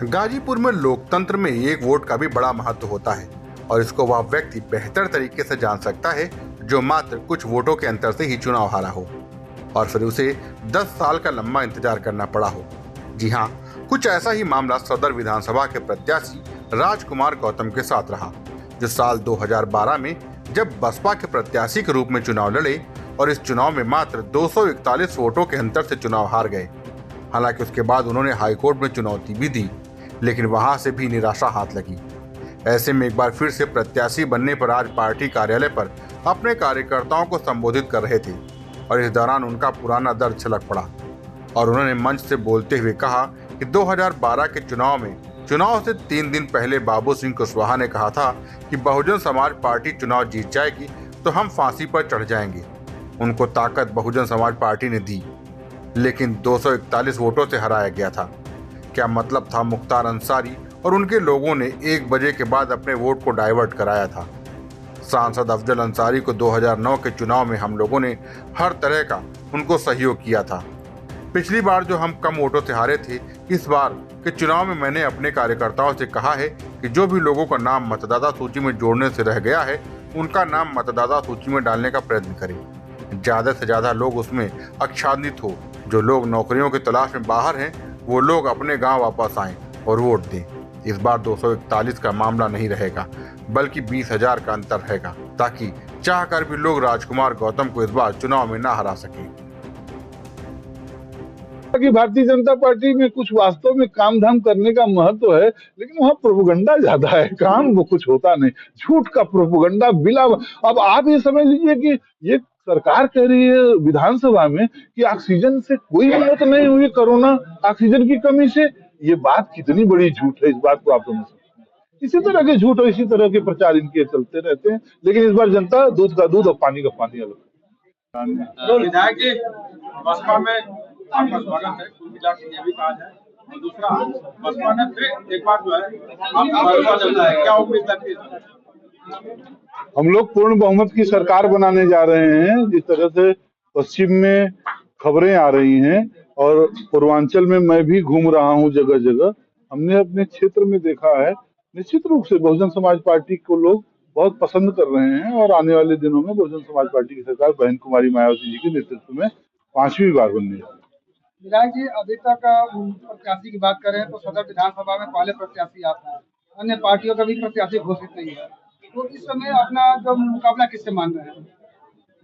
गाजीपुर में लोकतंत्र में एक वोट का भी बड़ा महत्व होता है और इसको वह व्यक्ति बेहतर तरीके से जान सकता है जो मात्र कुछ वोटों के अंतर से ही चुनाव हारा हो और फिर उसे 10 साल का लंबा इंतजार करना पड़ा हो। जी हाँ, कुछ ऐसा ही मामला सदर विधानसभा के प्रत्याशी राजकुमार गौतम के साथ रहा, जो साल 2012 में जब बसपा के प्रत्याशी के रूप में चुनाव लड़े और इस चुनाव में मात्र 241 वोटों के अंतर से चुनाव हार गए। हालांकि उसके बाद उन्होंने हाईकोर्ट में चुनौती भी दी, लेकिन वहां से भी निराशा हाथ लगी। ऐसे में एक बार फिर से प्रत्याशी बनने पर आज पार्टी कार्यालय पर अपने कार्यकर्ताओं को संबोधित कर रहे थे और इस दौरान उनका पुराना दर्द छलक पड़ा और उन्होंने मंच से बोलते हुए कहा कि 2012 के चुनाव से 3 दिन पहले बाबू सिंह कुशवाहा ने कहा था कि बहुजन समाज पार्टी चुनाव जीत जाएगी तो हम फांसी पर चढ़ जाएंगे। उनको ताकत बहुजन समाज पार्टी ने दी, लेकिन 241 वोटों से हराया गया था। क्या मतलब था मुख्तार अंसारी और उनके लोगों ने 1 बजे के बाद अपने वोट को डाइवर्ट कराया था। सांसद अफजल अंसारी को 2009 के चुनाव में हम लोगों ने हर तरह का उनको सहयोग किया था। पिछली बार जो हम कम वोटों से हारे थे, इस बार के चुनाव में मैंने अपने कार्यकर्ताओं से कहा है कि जो भी लोगों का नाम मतदाता सूची में जोड़ने से रह गया है, उनका नाम मतदाता सूची में डालने का प्रयत्न करें। ज़्यादा से ज़्यादा लोग उसमें आच्छादित हो। जो लोग नौकरियों की तलाश में बाहर हैं, वो लोग अपने गांव वापस आएं और वोट दें। इस बार 241 का मामला नहीं रहेगा, बल्कि 20,000 का अंतर रहेगा, ताकि चाहकर भी लोग राजकुमार गौतम को इस बार चुनाव में ना हरा सकें। कि भारतीय जनता पार्टी में कुछ वास्तव में काम धाम करने का महत्व है, लेकिन वहाँ प्रोपेगेंडा ज्यादा है, काम वो कुछ होता नहीं, झूठ का प्रोपेगेंडा बिला। अब आप ये समझ लीजिए कि ये सरकार कह रही है विधानसभा में कि ऑक्सीजन से कोई मौत नहीं हुई, कोरोना ऑक्सीजन की कमी से। ये बात कितनी बड़ी झूठ है, इस बात को आप समझ सकते हैं। इसी तरह के झूठ और इसी तरह के प्रचार इनके चलते रहते हैं, लेकिन इस बार जनता दूध का दूध और पानी का पानी अलग। विधायक जी, बसपा में आपका स्वागत है, कुल मिला के ये भी कहा जाए। और दूसरा, बसपा ने फिर एक बार जो है क्या उम्मीद करती है? हम लोग पूर्ण बहुमत की सरकार बनाने जा रहे हैं। जिस तरह से पश्चिम में खबरें आ रही हैं और पूर्वांचल में मैं भी घूम रहा हूं जगह जगह, हमने अपने क्षेत्र में देखा है, निश्चित रूप से बहुजन समाज पार्टी को लोग बहुत पसंद कर रहे हैं और आने वाले दिनों में बहुजन समाज पार्टी की सरकार बहन कुमारी मायावती जी के नेतृत्व में 5वीं बार बनने जा रही है। विधायक जी, अभी तक प्रत्याशी की बात करें तो सदर विधानसभा में पहले प्रत्याशी आता है, अन्य पार्टियों का भी प्रत्याशी घोषित नहीं है, तो इस समय अपना जो मुकाबला किससे मान रहे हैं?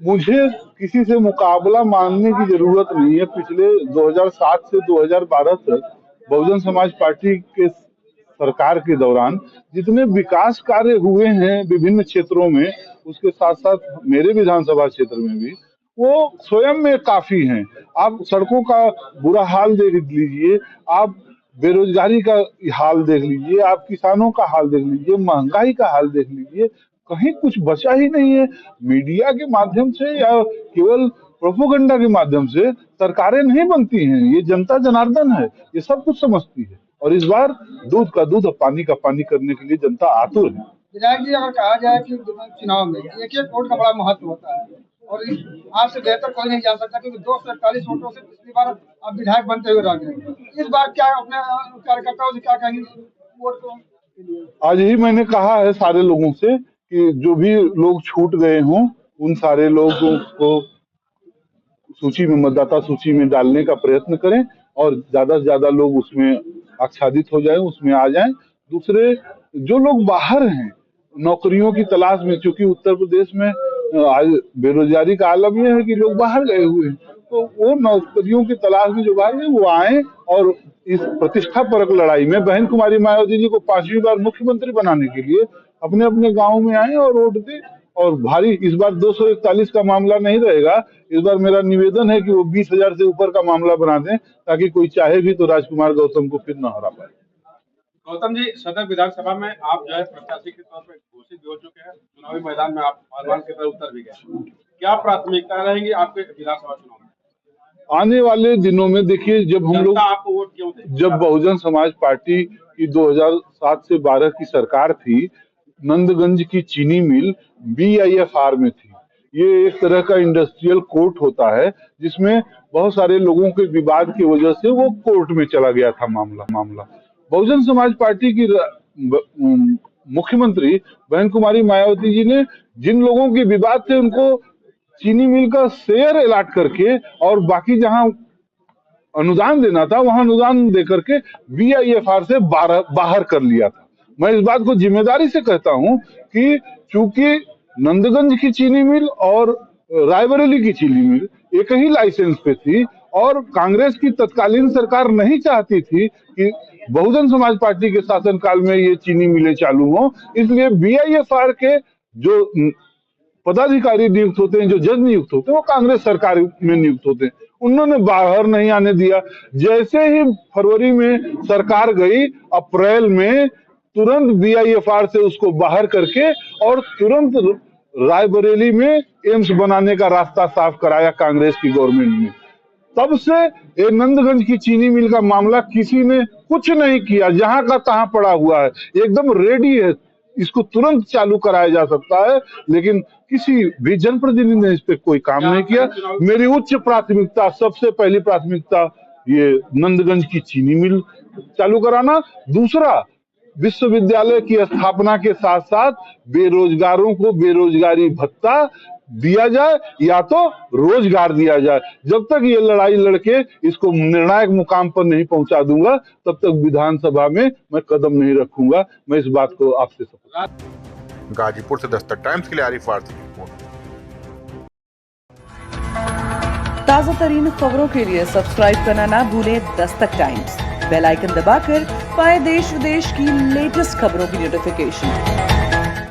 मुझे किसी से मुकाबला मानने की जरूरत नहीं है। पिछले 2007 से 2012 तक बहुजन समाज पार्टी के सरकार के दौरान जितने विकास कार्य हुए हैं विभिन्न क्षेत्रों में, उसके साथ साथ मेरे विधानसभा क्षेत्र में भी, वो स्वयं में काफी हैं। आप सड़कों का बुरा हाल देख लीजिए, आप बेरोजगारी का हाल देख लीजिए, आप किसानों का हाल देख लीजिए, महंगाई का हाल देख लीजिए, कहीं कुछ बचा ही नहीं है। मीडिया के माध्यम से या केवल प्रोपेगेंडा के माध्यम से सरकारें नहीं बनती हैं। ये जनता जनार्दन है, ये सब कुछ समझती है और इस बार दूध का दूध और पानी का पानी करने के लिए जनता आतुर है। विधायक जी, अगर कहा जाए कि चुनाव में एक एक वोट का बड़ा महत्व होता है और आपसे बेहतर कोई नहीं जान सकता, क्योंकि 241 वोटों से पिछली बार आप विधायक बनते हुए रह गए। इस बार क्या अपने कार्यकर्ताओं से क्या कहेंगे वोट को? आज ही मैंने कहा है सारे लोगों से कि जो भी लोग छूट गए हों, उन सारे लोगों को सूची में, मतदाता सूची में डालने का प्रयत्न करें और ज्यादा से ज्यादा लोग उसमें आच्छादित हो जाएं, उसमें आ जाएं। दूसरे, जो लोग बाहर हैं नौकरियों की तलाश में, क्योंकि उत्तर प्रदेश में आज बेरोजगारी का आलम यह है कि लोग बाहर गए हुए हैं, तो वो नौकरियों की तलाश में जो बाहर हैं वो आए और इस प्रतिष्ठा परक लड़ाई में बहन कुमारी मायावती जी को 5वीं बार मुख्यमंत्री बनाने के लिए अपने अपने गाँव में आए और वोट दें। और भारी इस बार 241 का मामला नहीं रहेगा। इस बार मेरा निवेदन है कि वो 20,000 से ऊपर का मामला बना दें, ताकि कोई चाहे भी तो राजकुमार गौतम को फिर न हरा पाए। गौतम जी, सदर विधानसभा में आप जो है प्रत्याशी के तौर पर घोषित हो चुके हैं, चुनावी मैदान में आप पहलवान की तरह उतर भी गए। क्या प्राथमिकता रहेंगी आपके विधानसभा चुनाव में? आने वाले दिनों में देखिए, जब हम लोग आपको वोट क्यों दें? जब बहुजन समाज पार्टी की 2007 से 12 की सरकार थी, नंदगंज की चीनी मिल BIFR में थी। ये एक तरह का इंडस्ट्रियल कोर्ट होता है जिसमें बहुत सारे लोगों के विवाद की वजह से वो कोर्ट में चला गया था मामला। बहुजन समाज पार्टी की मुख्यमंत्री बहन कुमारी मायावती जी ने जिन लोगों के विवाद थे उनको चीनी मिल का शेयर अलॉट करके और बाकी जहां अनुदान देना था वहां अनुदान देकर के BIFR से बाहर कर लिया था। मैं इस बात को जिम्मेदारी से कहता हूं कि चूंकि नंदगंज की चीनी मिल और रायबरेली की चीनी मिल एक ही लाइसेंस पे थी और कांग्रेस की तत्कालीन सरकार नहीं चाहती थी कि बहुजन समाज पार्टी के शासनकाल में ये चीनी मिलें चालू हो, इसलिए BIFR के जो पदाधिकारी नियुक्त होते हैं, जो जज नियुक्त होते हैं, वो कांग्रेस सरकार में नियुक्त होते हैं, उन्होंने बाहर नहीं आने दिया। जैसे ही फरवरी में सरकार गई, अप्रैल में तुरंत BIFR से उसको बाहर करके और तुरंत रायबरेली में एम्स बनाने का रास्ता साफ कराया कांग्रेस की गवर्नमेंट ने। तब से ये नंदगंज की चीनी मिल का मामला किसी ने कुछ नहीं किया, जहां का तहां पड़ा हुआ है, एकदम रेडी है, इसको तुरंत चालू कराया जा सकता है, लेकिन किसी भी जनप्रतिनिधि ने इस पे कोई काम नहीं किया। मेरी उच्च प्राथमिकता, सबसे पहली प्राथमिकता ये नंदगंज की चीनी मिल चालू कराना। दूसरा, विश्वविद्यालय की स्थापना के साथ साथ बेरोजगारों को बेरोजगारी भत्ता दिया जाए या तो रोजगार दिया जाए। जब तक ये लड़ाई लड़के इसको निर्णायक मुकाम पर नहीं पहुंचा दूंगा, तब तक विधानसभा में मैं कदम नहीं रखूंगा। मैं इस बात को आपसे शपथ। गाजीपुर से दस्तक टाइम्स के लिए आरिफ फारसी की रिपोर्ट। ताजा तरीन खबरों के लिए सब्सक्राइब करना ना भूलें दस्तक टाइम्स। बेल आइकन दबाकर पाएं देश विदेश की लेटेस्ट खबरों की नोटिफिकेशन।